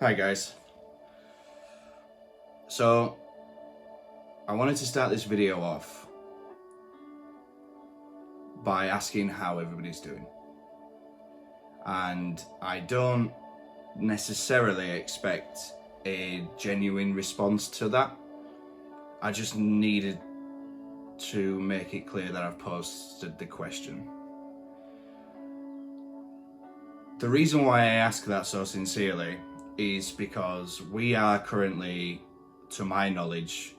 Hi guys. So I wanted to start this video off by asking how everybody's doing. And I don't necessarily expect a genuine response to that. I just needed to make it clear that I've posted the question. The reason why I ask that so sincerely is because we are currently, to my knowledge,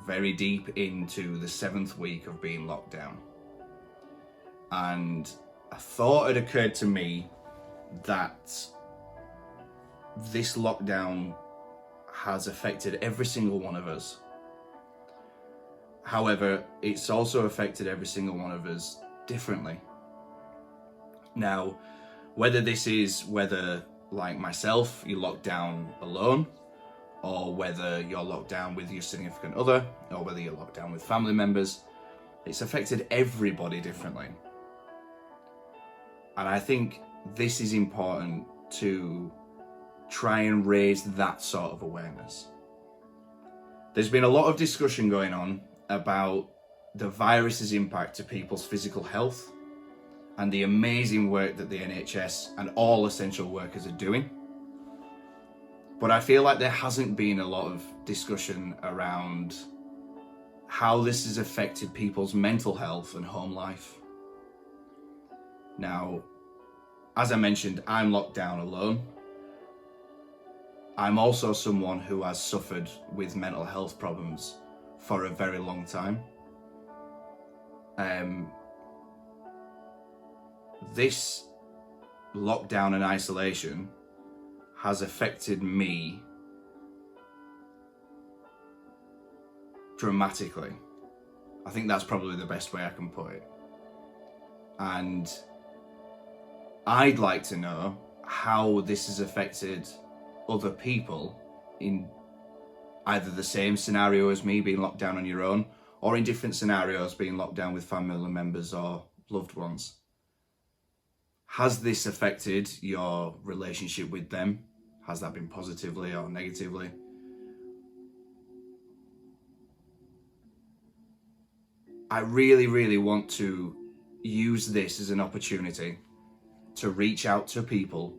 very deep into the 7th week of being locked down. And a thought had occurred to me that this lockdown has affected every single one of us. However, it's also affected every single one of us differently. Now, whether like myself, you're locked down alone, or whether you're locked down with your significant other, or whether you're locked down with family members, it's affected everybody differently. And I think this is important to try and raise that sort of awareness. There's been a lot of discussion going on about the virus's impact to people's physical health and the amazing work that the NHS and all essential workers are doing. But I feel like there hasn't been a lot of discussion around how this has affected people's mental health and home life. Now, as I mentioned, I'm locked down alone. I'm also someone who has suffered with mental health problems for a very long time. This lockdown and isolation has affected me dramatically. I think that's probably the best way I can put it. And I'd like to know how this has affected other people in either the same scenario as me, being locked down on your own, or in different scenarios, being locked down with family members or loved ones. Has this affected your relationship with them? Has that been positively or negatively? I really, really want to use this as an opportunity to reach out to people,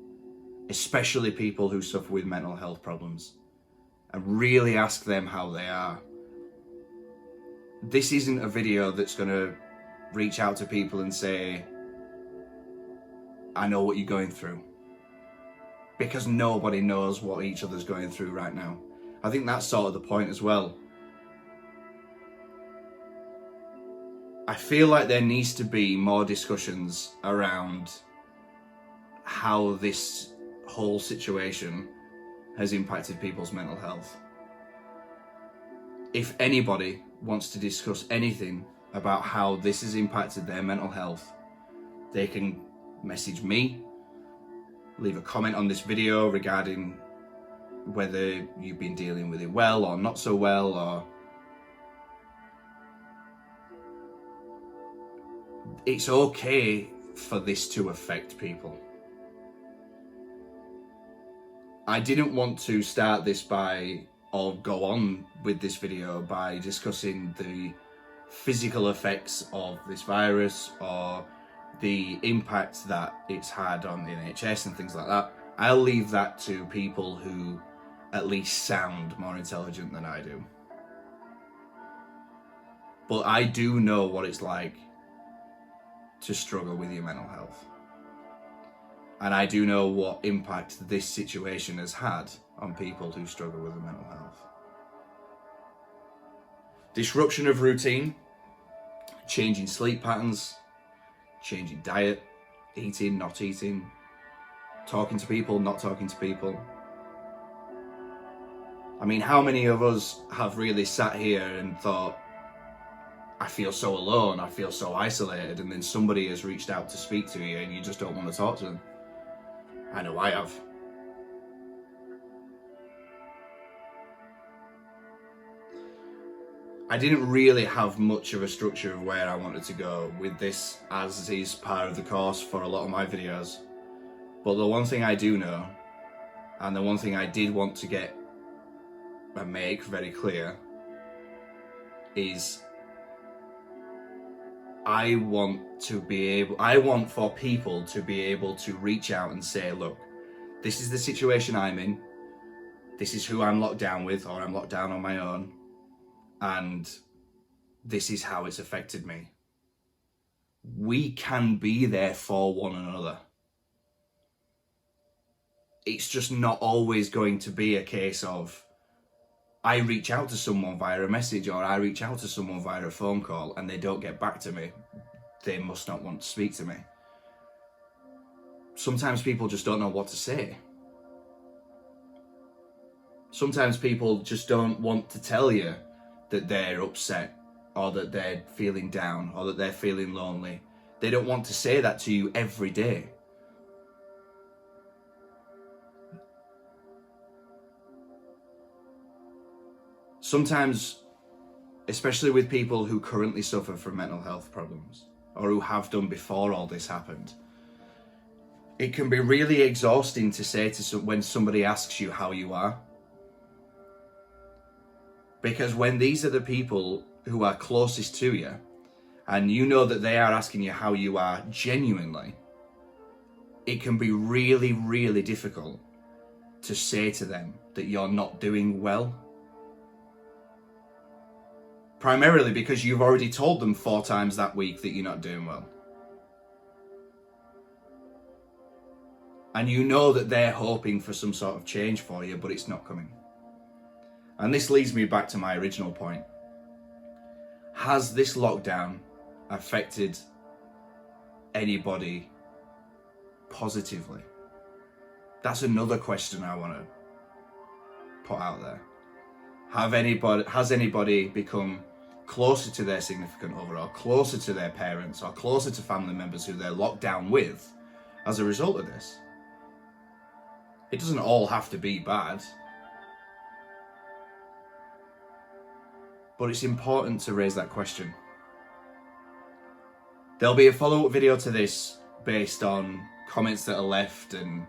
especially people who suffer with mental health problems, and really ask them how they are. This isn't a video that's going to reach out to people and say, I know what you're going through, because nobody knows what each other's going through right now. I think that's sort of the point as well. I feel like there needs to be more discussions around how this whole situation has impacted people's mental health. If anybody wants to discuss anything about how this has impacted their mental health, they can message me, leave a comment on this video regarding whether you've been dealing with it well or not so well, or it's okay for this to affect people. I didn't want to start this or go on with this video by discussing the physical effects of this virus or the impact that it's had on the NHS and things like that. I'll leave that to people who at least sound more intelligent than I do. But I do know what it's like to struggle with your mental health. And I do know what impact this situation has had on people who struggle with their mental health. Disruption of routine, changing sleep patterns, changing diet, eating, not eating, talking to people, not talking to people. I mean, how many of us have really sat here and thought, I feel so alone, I feel so isolated, and then somebody has reached out to speak to you and you just don't want to talk to them? I know I have. I didn't really have much of a structure of where I wanted to go with this, as is part of the course for a lot of my videos. But the one thing I do know And the one thing I did want to get and make very clear is I want for people to be able to reach out and say, look, this is the situation I'm in. This is who I'm locked down with, or I'm locked down on my own. And this is how it's affected me. We can be there for one another. It's just not always going to be a case of I reach out to someone via a message, or I reach out to someone via a phone call and they don't get back to me. They must not want to speak to me. Sometimes people just don't know what to say. Sometimes people just don't want to tell you that they're upset, or that they're feeling down, or that they're feeling lonely. They don't want to say that to you every day. Sometimes, especially with people who currently suffer from mental health problems, or who have done before all this happened, it can be really exhausting to say when somebody asks you how you are. Because when these are the people who are closest to you, and you know that they are asking you how you are genuinely, it can be really, really difficult to say to them that you're not doing well. Primarily because you've already told them 4 times that week that you're not doing well. And you know that they're hoping for some sort of change for you, but it's not coming. And this leads me back to my original point. Has this lockdown affected anybody positively? That's another question I want to put out there. Has anybody become closer to their significant other, or closer to their parents, or closer to family members who they're locked down with as a result of this? It doesn't all have to be bad. But it's important to raise that question. There'll be a follow-up video to this based on comments that are left and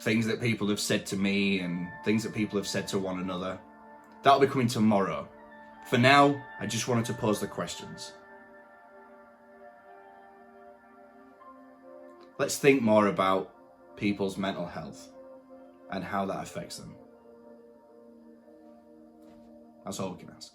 things that people have said to me and things that people have said to one another. That'll be coming tomorrow. For now, I just wanted to pose the questions. Let's think more about people's mental health and how that affects them. That's all we can ask.